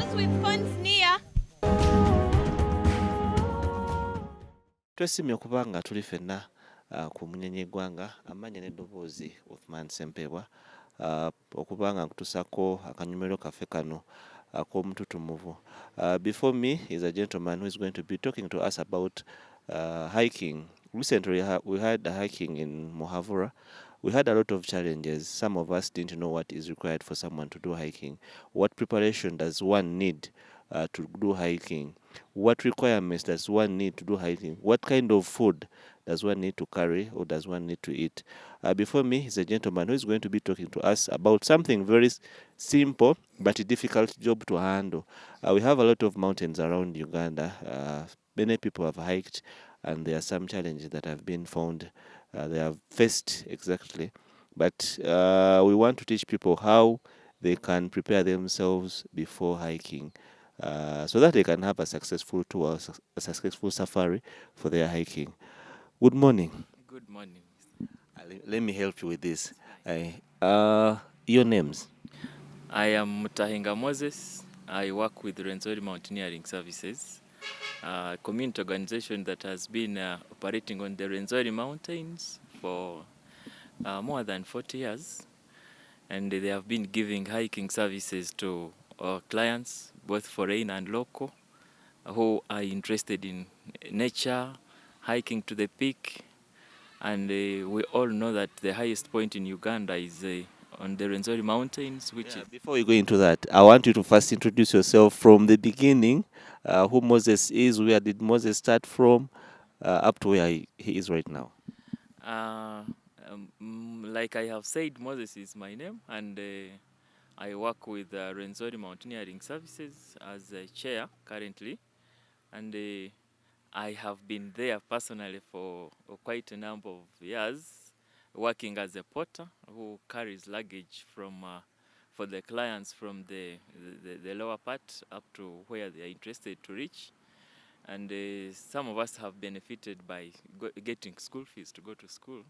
Those with phones near. Twesimye okuba nga tuli ffenna ku munyenye eggwanga amannya n'eddoboozi Othman Ssempebwa okuba nga nkutusako akanyumiro kaffe kano ak'omututumuvu. Before me is a gentleman who is going to be talking to us about hiking. Recently we had a hiking in Muhabura. We had a lot of challenges. Some of us didn't know what is required for someone to do hiking. What preparation does one need to do hiking? What requirements does one need to do hiking? What kind of food does one need to carry or does one need to eat? Before me is a gentleman who is going to be talking to us about something very simple but a difficult job to handle. We have a lot of mountains around Uganda. Many people have hiked and there are some challenges that have been found. They have faced exactly. But we want to teach people how they can prepare themselves before hiking. So that they can have a successful tour, a successful safari for their hiking. Good morning. Good morning. Let me help you with this. Your names? I am MUTHAHINGA Moses. I work with Rwenzori Mountaineering Services, a community organization that has been operating on the Rwenzori Mountains for more than 40 years. And they have been giving hiking services to our clients, both foreign and local, who are interested in nature, hiking to the peak. And we all know that the highest point in Uganda is on the Rwenzori Mountains, which is... Before you go into that, I want you to first introduce yourself from the beginning, who Moses is, where did Moses start from, up to where he is right now. Like I have said, Moses is my name, and I work with Rwenzori Mountaineering Services as a chair currently, and I have been there personally for quite a number of years, working as a porter who carries luggage from for the clients from the lower part up to where they are interested to reach. And some of us have benefited by getting school fees to go to school.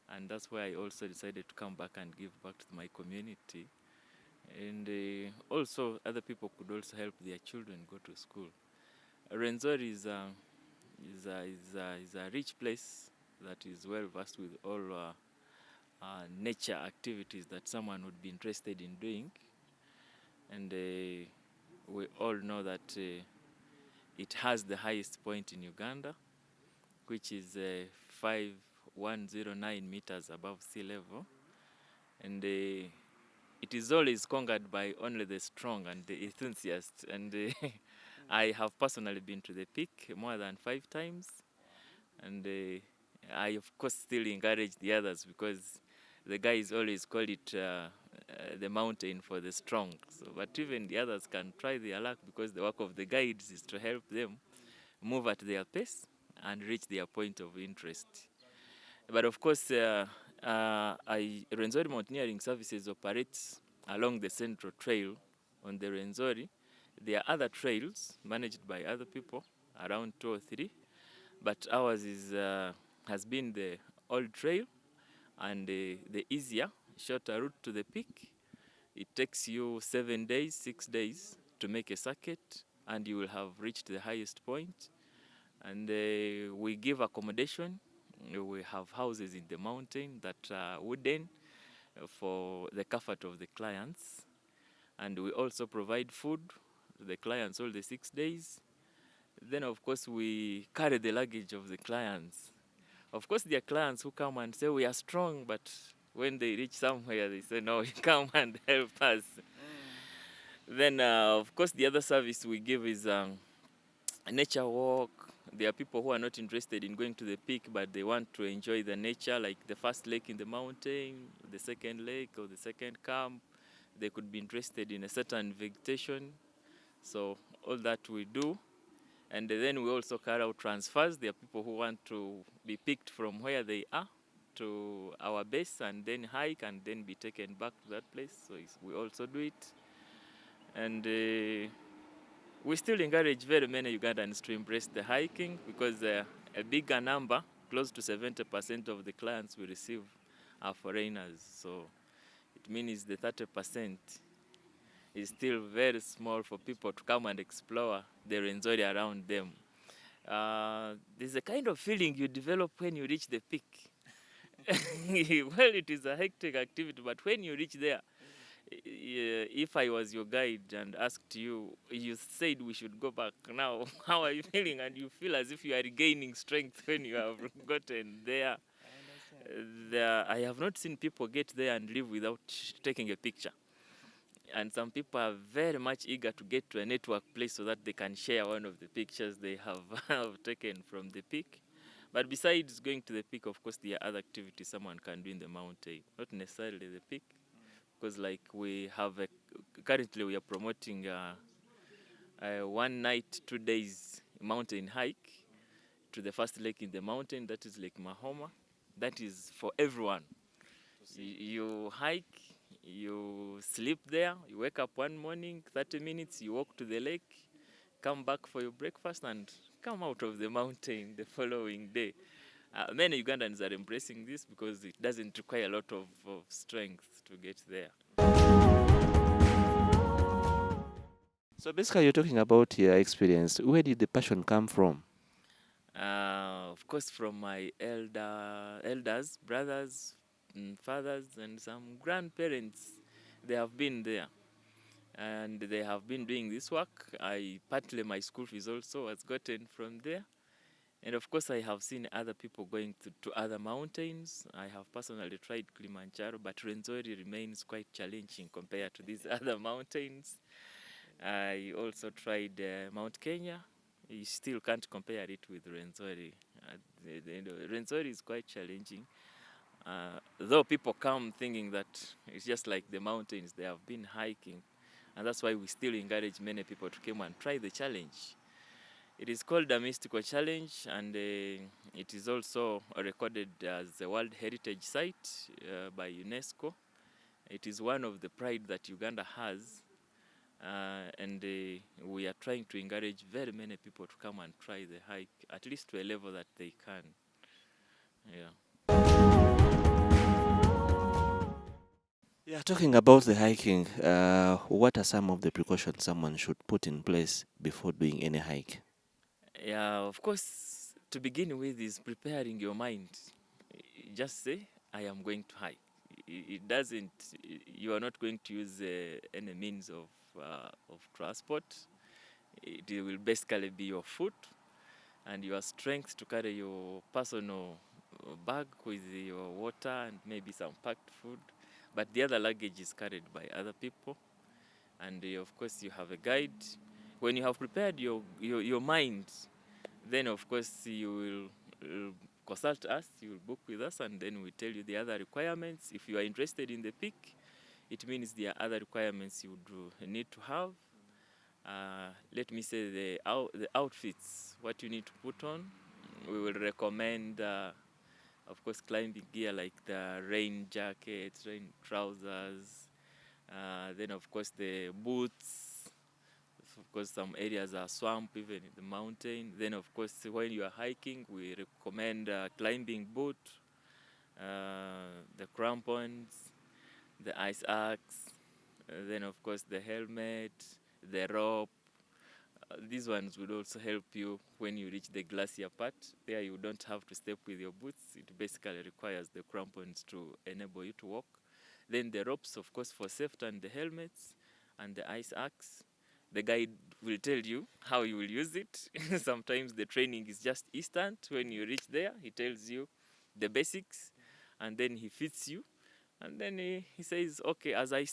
And that's why I also decided to come back and give back to my community. And also other people could also help their children go to school. Rwenzori is a rich place that is well versed with all nature activities that someone would be interested in doing. And we all know that it has the highest point in Uganda, which is 5,109 meters above sea level. And it is always conquered by only the strong and the enthusiasts. And I have personally been to the peak more than 5 times. And I, of course, still encourage the others because the guys always call it the mountain for the strong. So, but even the others can try their luck because the work of the guides is to help them move at their pace and reach their point of interest. But of course, Rwenzori Mountaineering Services operates along the central trail on the Rwenzori. There are other trails managed by other people, around 2 or 3, but ours is has been the old trail and the easier, shorter route to the peak. It takes you 7 days, 6 days to make a circuit, and you will have reached the highest point. And we give accommodation. We have houses in the mountain that are wooden for the comfort of the clients. And we also provide food to the clients all the 6 days. Then, of course, we carry the luggage of the clients. Of course, there are clients who come and say, we are strong, but when they reach somewhere, they say, no, you come and help us. Then, of course, the other service we give is a nature walk. There are people who are not interested in going to the peak, but they want to enjoy the nature, like the first lake in the mountain, the second lake, or the second camp. They could be interested in a certain vegetation. So all that we do. And then we also carry out transfers. There are people who want to be picked from where they are to our base and then hike and then be taken back to that place. So we also do it. And we still encourage very many Ugandans to embrace the hiking because a bigger number, close to 70% of the clients we receive are foreigners. So it means the 30% is still very small for people to come and explore the Rwenzori around them. There's a kind of feeling you develop when you reach the peak. Well, it is a hectic activity, but when you reach there, if I was your guide and asked you, you said we should go back. Now, how are you feeling? And you feel as if you are regaining strength when you have gotten there. I have not seen people get there and leave without taking a picture. And some people are very much eager to get to a network place so that they can share one of the pictures they have taken from the peak. But besides going to the peak, of course, there are other activities someone can do in the mountain, not necessarily the peak. Because like we have, currently we are promoting a 1 night, 2 days mountain hike to the first lake in the mountain, that is Lake Mahoma. That is for everyone. You hike, you sleep there, you wake up one morning, 30 minutes, you walk to the lake, come back for your breakfast and come out of the mountain the following day. Many Ugandans are embracing this because it doesn't require a lot of strength to get there. So basically, you're talking about your experience. Where did the passion come from? Of course, from my elders, brothers, fathers, and some grandparents. They have been there, and they have been doing this work. Partly my school fees also was gotten from there. And of course, I have seen other people going to other mountains. I have personally tried Kilimanjaro, but Rwenzori remains quite challenging compared to these other mountains. I also tried Mount Kenya. You still can't compare it with Rwenzori. Rwenzori is quite challenging. Though people come thinking that it's just like the mountains, they have been hiking. And that's why we still encourage many people to come and try the challenge. It is called a mystical challenge, and it is also recorded as a World Heritage Site by UNESCO. It is one of the pride that Uganda has. And we are trying to encourage very many people to come and try the hike, at least to a level that they can. Yeah. Yeah, talking about the hiking, what are some of the precautions someone should put in place before doing any hike? Yeah, of course, to begin with is preparing your mind. Just say, I am going to hike. It doesn't, you are not going to use any means of transport. It will basically be your foot and your strength to carry your personal bag with your water and maybe some packed food. But the other luggage is carried by other people. And of course, you have a guide. When you have prepared your mind, then of course you will consult us, you will book with us, and then we tell you the other requirements. If you are interested in the peak, it means there are other requirements you would need to have. Let me say the outfits, what you need to put on. We will recommend, of course, climbing gear like the rain jackets, rain trousers, then of course the boots. Of course, some areas are swamp, even in the mountain. Then, of course, when you are hiking, we recommend climbing boot, the crampons, the ice axe, then, of course, the helmet, the rope. These ones would also help you when you reach the glacier part. There, you don't have to step with your boots. It basically requires the crampons to enable you to walk. Then the ropes, of course, for safety, and the helmets, and the ice axe. The guide will tell you how you will use it. Sometimes the training is just instant. When you reach there, he tells you the basics, and then he fits you. And then he says, okay, as I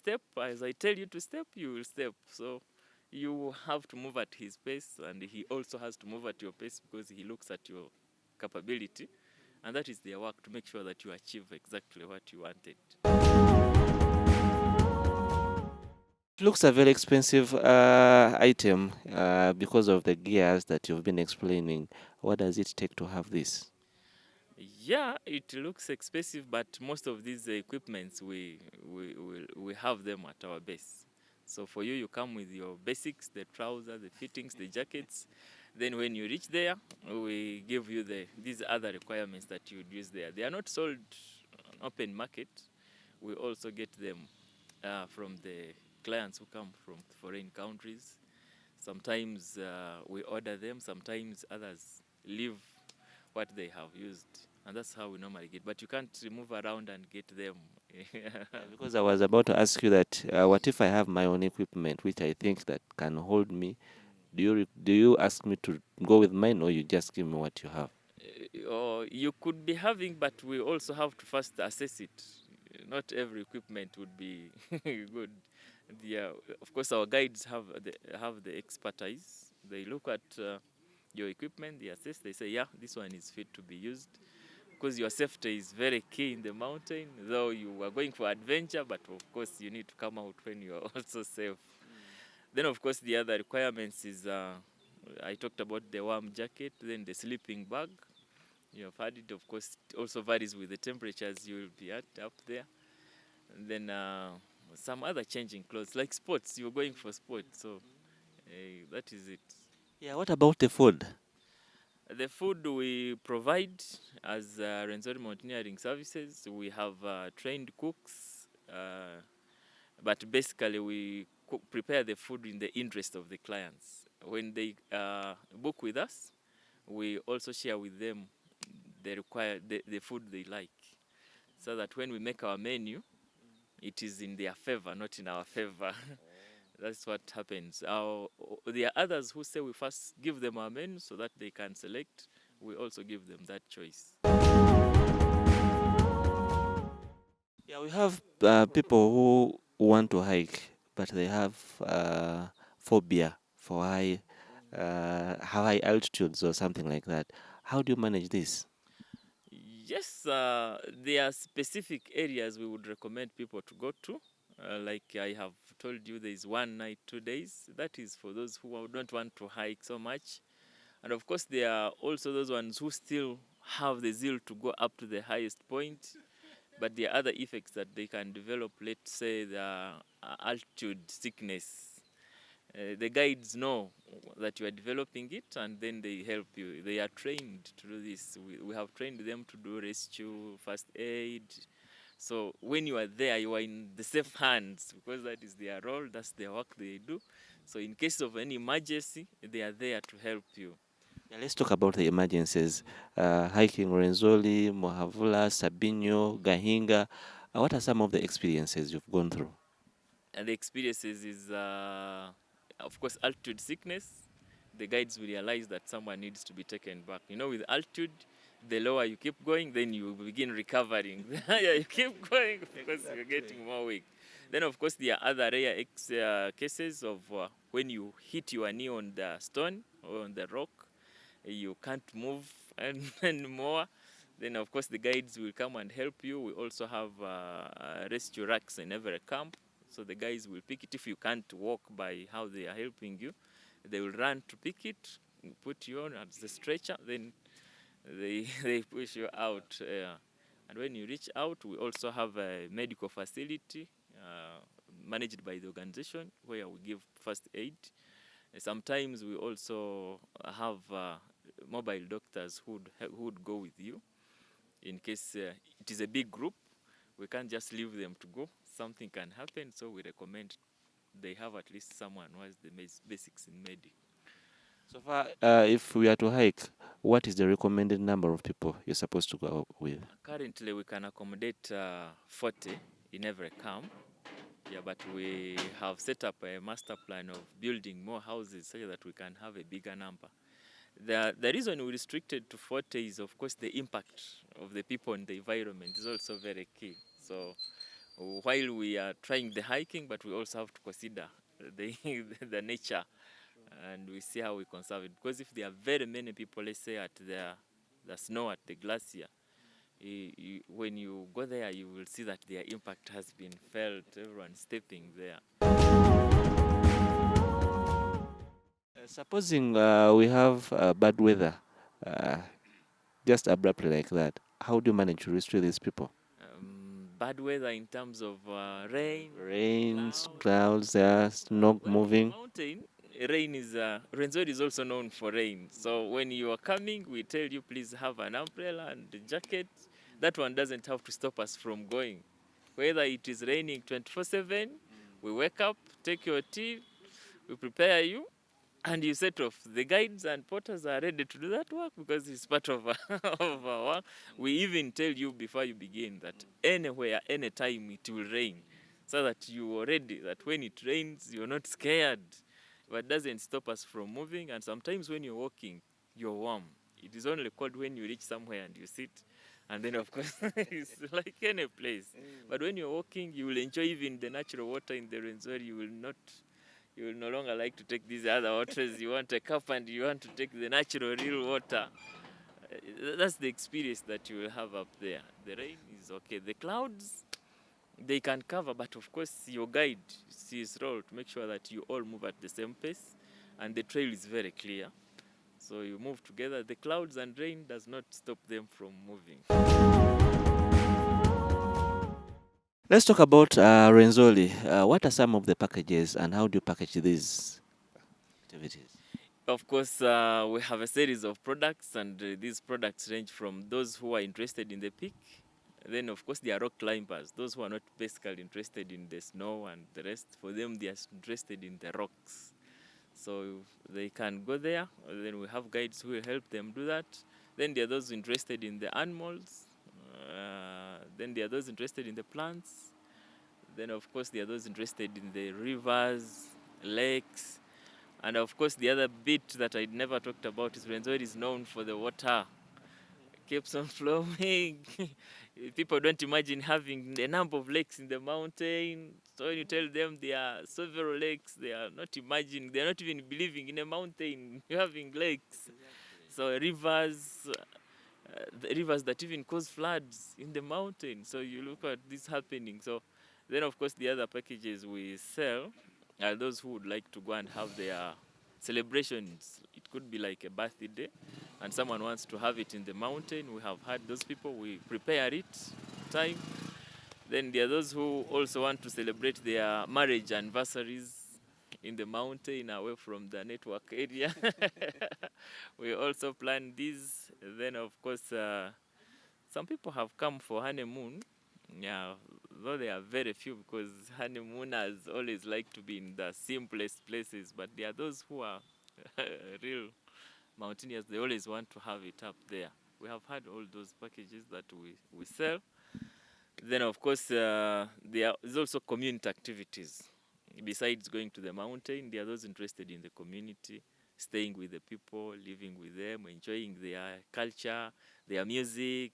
tell you to step, you will step. So you have to move at his pace, and he also has to move at your pace because he looks at your capability. And that is their work, to make sure that you achieve exactly what you wanted. It looks a very expensive item because of the gears that you've been explaining. What does it take to have this? Yeah, it looks expensive, but most of these equipments, we have them at our base. So for you, you come with your basics, the trousers, the fittings, the jackets. Then when you reach there, we give you these other requirements that you would use there. They are not sold on open market. We also get them from the clients who come from foreign countries. Sometimes we order them, sometimes others leave what they have used. And that's how we normally get. But you can't move around and get them. Yeah, because I was about to ask you that what if I have my own equipment, which I think that can hold me? Do you ask me to go with mine, or you just give me what you have? Or you could be having, but we also have to first assess it. Not every equipment would be good. Yeah, of course, our guides have the expertise. They look at your equipment, they assess, they say, yeah, this one is fit to be used. Because your safety is very key in the mountain, though you are going for adventure, but of course you need to come out when you are also safe. Then of course the other requirements is, I talked about the warm jacket, then the sleeping bag. You have had it, of course, it also varies with the temperatures you will be at up there. And then some other changing clothes, like sports, you're going for sports, so that is it. Yeah, what about the food? The food we provide as Rwenzori Mountaineering Services, we have trained cooks, but basically we prepare the food in the interest of the clients. When they book with us, we also share with them the food they like, so that when we make our menu, it is in their favor, not in our favor. That's what happens. There are others who say we first give them our menu so that they can select. We also give them that choice. Yeah, we have people who want to hike, but they have phobia for high altitudes or something like that. How do you manage this? Yes, there are specific areas we would recommend people to go to. Like I have told you, there is 1 night, 2 days. That is for those who don't want to hike so much. And of course, there are also those ones who still have the zeal to go up to the highest point. But there are other effects that they can develop, let's say the altitude sickness. The guides know that you are developing it, and then they help you. They are trained to do this. We have trained them to do rescue, first aid. So when you are there, you are in the safe hands, because that is their role, that's their work they do. So in case of any emergency, they are there to help you. Yeah, let's talk about the emergencies. Hiking Rwenzori, Mohavula, Sabinyo, Gahinga. What are some of the experiences you've gone through? And the experiences is, of course, altitude sickness. The guides will realize that someone needs to be taken back. You know, with altitude, the lower you keep going, then you begin recovering. The higher you keep going, because you're getting more weak. Then, of course, there are other rare cases of when you hit your knee on the stone or on the rock, you can't move anymore. Then, of course, the guides will come and help you. We also have rescue racks in every camp. So the guys will pick it. If you can't walk by how they are helping you, they will run to pick it, put you on as the stretcher, then they push you out. And when you reach out, we also have a medical facility managed by the organization where we give first aid. Sometimes we also have mobile doctors who would go with you in case it is a big group. We can't just leave them to go. Something can happen, so we recommend they have at least someone who has the basics in medic. So far, if we are to hike, what is the recommended number of people you're supposed to go with? Currently, we can accommodate 40 in every camp. Yeah, but we have set up a master plan of building more houses so that we can have a bigger number. The reason we restricted to 40 is, of course, the impact of the people on the environment is also very key. So while we are trying the hiking, but we also have to consider the nature, and we see how we conserve it. Because if there are very many people, let's say at the snow at the glacier, when you go there, you will see that their impact has been felt. Everyone stepping there. Supposing we have bad weather, uh, just abruptly like that, how do you manage to rescue these people? Bad weather in terms of rain, Rains, clouds, clouds. snow Well, in the moving. mountain, rain is Rwenzori is also known for rain. So when you are coming, we tell you please have an umbrella and a jacket. That one doesn't have to stop us from going. Whether it is raining 24/7 We wake up, take your tea, we prepare you, and you set off. The guides and porters are ready to do that work because it's part of of our work. We even tell you before you begin that anywhere, anytime it will rain, so that you are ready, that when it rains, you're not scared. But it doesn't stop us from moving, and sometimes when you're walking, you're warm. It is only cold when you reach somewhere and you sit, and then of course it's like any place. But when you're walking, you will enjoy even the natural water in the Rwenzori. You will no longer like to take these other waters. You want a cup and you want to take the natural, real water. That's the experience that you will have up there. The rain is okay. The clouds, they can cover, but of course your guide sees role to make sure that you all move at the same pace, and the trail is very clear. So you move together. The clouds and rain does not stop them from moving. Let's talk about Rwenzori. What are some of the packages and how do you package these activities? Of course, we have a series of products, and these products range from those who are interested in the peak. Then, of course, there are rock climbers, those who are not basically interested in the snow and the rest. For them, they are interested in the rocks. So they can go there. Then we have guides who will help them do that. Then there are those interested in the animals. Then there are those interested in the plants. Then, of course, there are those interested in the rivers, lakes. And of course, the other bit that I never talked about is Rwenzori is known for the water. It keeps on flowing. People don't imagine having a number of lakes in the mountain. So when you tell them there are several lakes, they are not imagining, they are not even believing in a mountain having lakes. So rivers, the rivers that even cause floods in the mountain. So you look at this happening. So then, of course, the other packages we sell are those who would like to go and have their celebrations. It could be like a birthday, and someone wants to have it in the mountain. We have had those people. We prepare it time. Then there are those who also want to celebrate their marriage anniversaries in the mountain away from the network area. We also plan these. Then, of course, some people have come for honeymoon. Yeah, though they are very few because honeymooners always like to be in the simplest places. But there are those who are real mountaineers. They always want to have it up there. We have had all those packages that we sell. Then, of course, there is also community activities. Besides going to the mountain, there are those interested in the community, staying with the people, living with them, enjoying their culture, their music.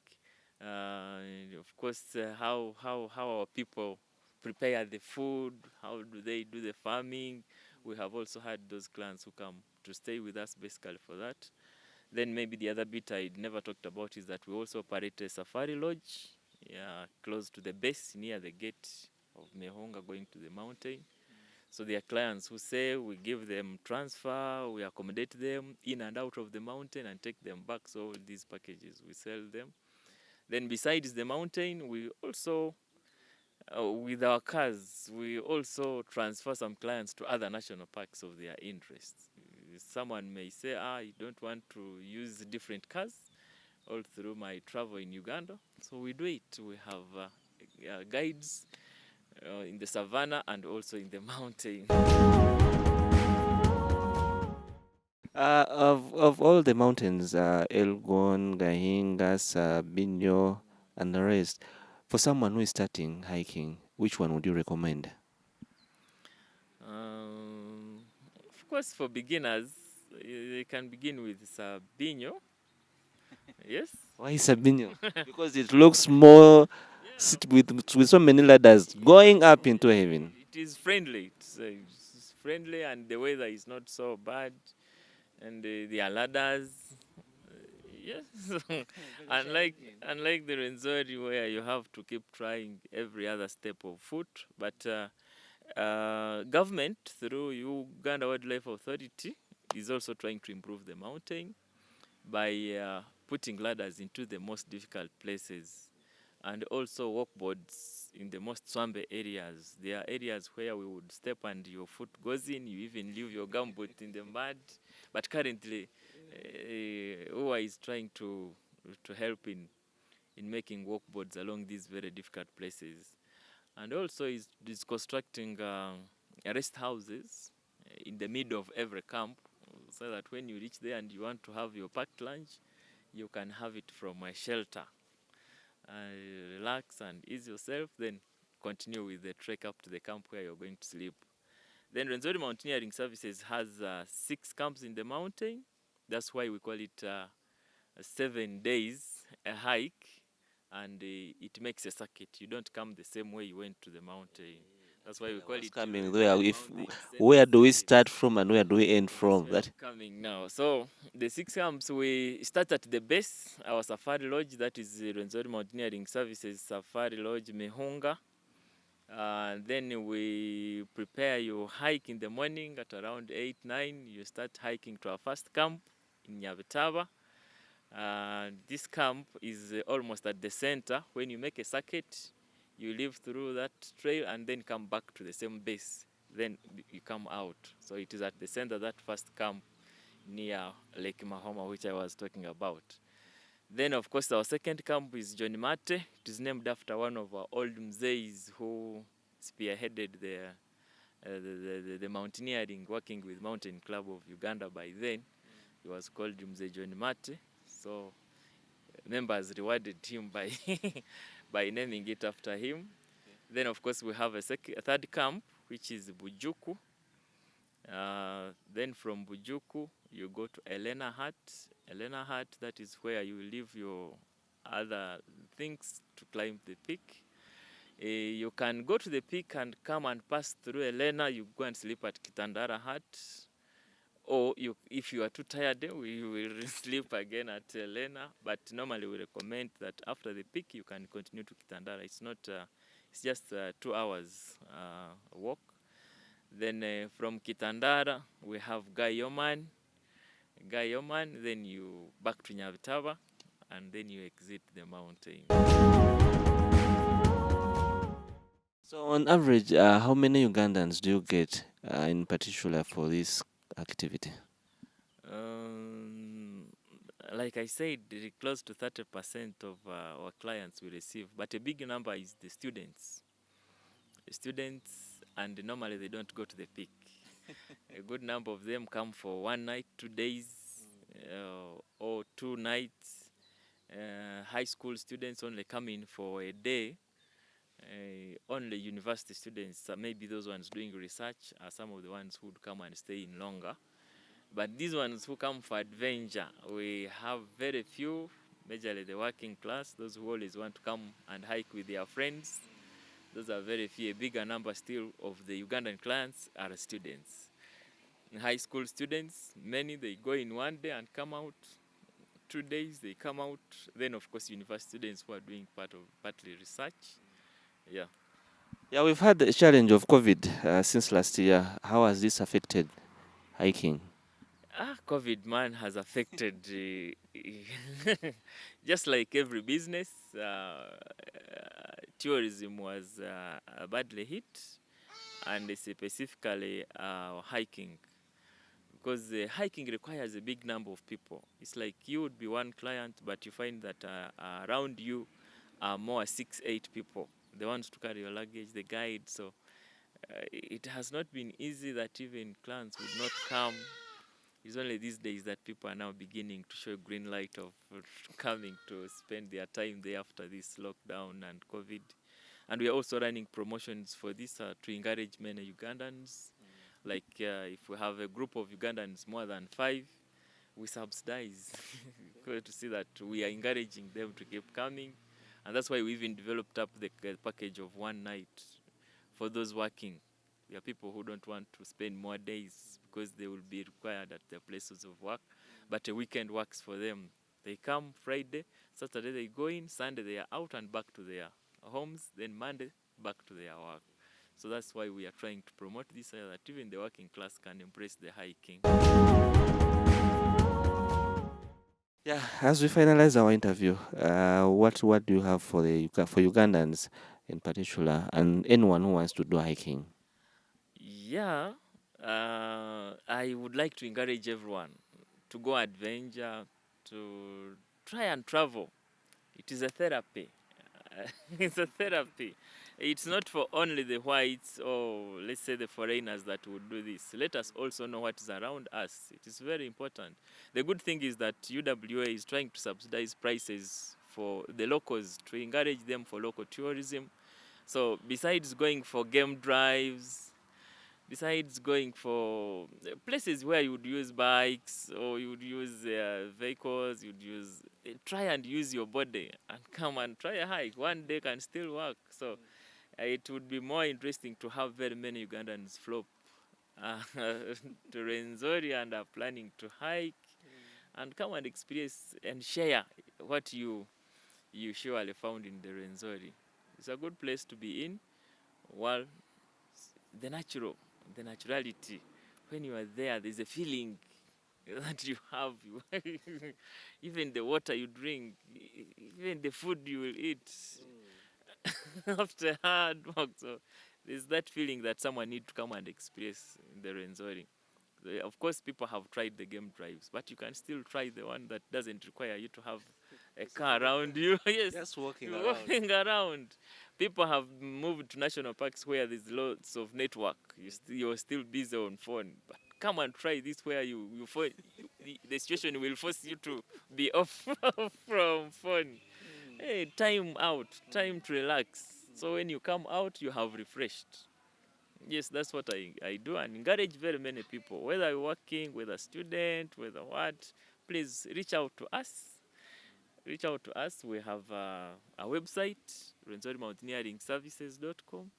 Of course, how our people prepare the food, how do they do the farming. We have also had those clients who come to stay with us basically for that. Then maybe the other bit I never talked about is that we also operate a safari lodge, yeah, close to the base near the gate of Mehonga going to the mountain. So there are clients who say we give them transfer, we accommodate them in and out of the mountain and take them back. So these packages, we sell them. Then besides the mountain, we also, with our cars, we also transfer some clients to other national parks of their interest. Someone may say, I don't want to use different cars all through my travel in Uganda. So we do it. We have guides in the savannah and also in the mountain. Of all the mountains, Elgon, Gahinga, Sabinyo, and the rest, for someone who is starting hiking, which one would you recommend? Of course, for beginners, they can begin with Sabinyo. Yes. Why Sabinyo? Because it looks more with so many ladders going up into heaven. It is friendly. It's friendly, and the weather is not so bad, and there are ladders. Yes. Unlike the Rwenzori where you have to keep trying every other step of foot, but government through Uganda Wildlife Authority is also trying to improve the mountain by putting ladders into the most difficult places, and also walkboards in the most swampy areas. There are areas where we would step and your foot goes in, you even leave your gumboot in the mud. But currently, UWA is trying to help in making walkboards along these very difficult places. and also is constructing rest houses in the middle of every camp, so that when you reach there and you want to have your packed lunch, you can have it from a shelter. Relax and ease yourself, then continue with the trek up to the camp where you're going to sleep. Then Rwenzori Mountaineering Services has 6 camps in the mountain. That's why we call it 7 days a hike, and it makes a circuit. You don't come the same way you went to the mountain. That's why we call it coming Rwenzori where, Mountain where do we Services. start from and where do we end from? That coming now. So the 6 camps, we start at the base, our safari lodge, that is Rwenzori Mountaineering Services Safari Lodge Mehunga. Then we prepare your hike in the morning at around 8, 9. You start hiking to our first camp in Nyabitaba. This camp is almost at the center. When you make a circuit, you live through that trail and then come back to the same base. Then you come out. So it is at the center, that first camp near Lake Mahoma, which I was talking about. Then, of course, our second camp is John Mate. It is named after one of our old mzeis who spearheaded the mountaineering, working with Mountain Club of Uganda by then. He was called Mzee John Mate. So members rewarded him by by naming it after him. Okay. Then, of course, we have a third camp, which is Bujuku. Then from Bujuku, you go to Elena Hut. Elena Hut, that is where you leave your other things to climb the peak. You can go to the peak and come and pass through Elena. You go and sleep at Kitandara Hut. Or if you are too tired, we will sleep again at Elena. But normally we recommend that after the peak, you can continue to Kitandara. It's not, it's just 2 hours walk. Then from Kitandara, we have Gayoman. Gayoman, then you back to Nyabitaba, and then you exit the mountain. So on average, how many Ugandans do you get in particular for this activity? Like I said, close to 30% of our clients we receive, but a big number is the students. The students, and normally they don't go to the peak. A good number of them come for 1 night, 2 days, or 2 nights. High school students only come in for a day. Only university students, maybe those ones doing research, are some of the ones who would come and stay in longer. But these ones who come for adventure, we have very few, majorly the working class, those who always want to come and hike with their friends. Those are very few. A bigger number still of the Ugandan clients are students. High school students, many, they go in 1 day and come out 2 days, they come out. Then, of course, university students who are doing partly research. Yeah. Yeah, we've had the challenge of COVID since last year. How has this affected hiking? COVID, man, has affected just like every business. Tourism was badly hit, and specifically hiking, because hiking requires a big number of people. It's like you would be one client, but you find that around you are more 6, 8 people, the ones to carry your luggage, the guide. So it has not been easy that even clients would not come. It's only these days that people are now beginning to show green light of coming to spend their time there after this lockdown and COVID. And we are also running promotions for this to encourage many Ugandans. Like if we have a group of Ugandans more than 5, we subsidize to see that we are encouraging them to keep coming. And that's why we even developed up the package of 1 night for those working. There are people who don't want to spend more days because they will be required at their places of work, but a weekend works for them. They come Friday, Saturday they go in, Sunday they are out and back to their homes, then Monday back to their work. So that's why we are trying to promote this so that even the working class can embrace the hiking. Yeah, as we finalize our interview, what do you have for Ugandans in particular, and anyone who wants to do hiking? Yeah, I would like to encourage everyone to go adventure, to try and travel. It is a therapy. It's a therapy. It's not for only the whites or let's say the foreigners that would do this. Let us also know what is around us. It is very important. The good thing is that UWA is trying to subsidize prices for the locals to encourage them for local tourism. So besides going for game drives, besides going for places where you would use bikes or you would use vehicles, you'd use try and use your body and come and try a hike. One day can still work. So it would be more interesting to have very many Ugandans flop to Rwenzori and are planning to hike and come and experience and share what you surely found in the Rwenzori. It's a good place to be in. Well, the naturality. When you are there, there's a feeling that you have. Even the water you drink, even the food you will eat after hard work. So there's that feeling that someone needs to come and experience in the Rwenzori. Of course, people have tried the game drives, but you can still try the one that doesn't require you to have a car around you. Yes, Just walking you're around. walking around. People have moved to national parks where there's lots of network. You're still busy on phone, but come and try this where the situation will force you to be off from phone. Hey, time out, time to relax. So when you come out, you have refreshed. Yes, that's what I do and encourage very many people, whether you're working, whether student, whether what, please reach out to us. Reach out to us. We have a website, RwenzoriMountaineeringServices.com.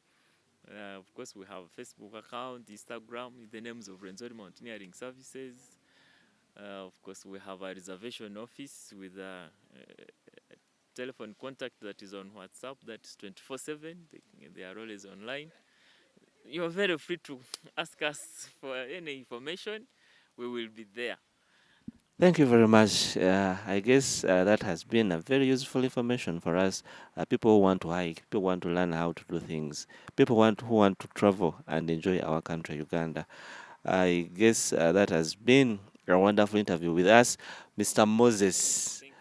Of course, we have a Facebook account, Instagram, with the names of Rwenzori Mountaineering Services. Of course, we have a reservation office with a telephone contact that is on WhatsApp, that's 24/7. They are always online. You're very free to ask us for any information. We will be there. Thank you very much. I guess that has been a very useful information for us. People who want to hike, people who want to learn how to do things, people who want to travel and enjoy our country, Uganda. I guess that has been a wonderful interview with us, Mr. Moses, Thank you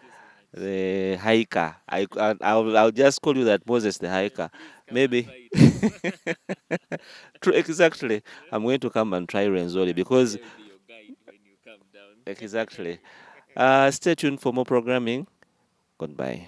so much. the hiker. I'll just call you that Moses, the hiker. Please come and Maybe. try it. True, exactly. I'm going to come and try Rwenzori Maybe because I will be your guide when you come down. exactly. Stay tuned for more programming. Goodbye.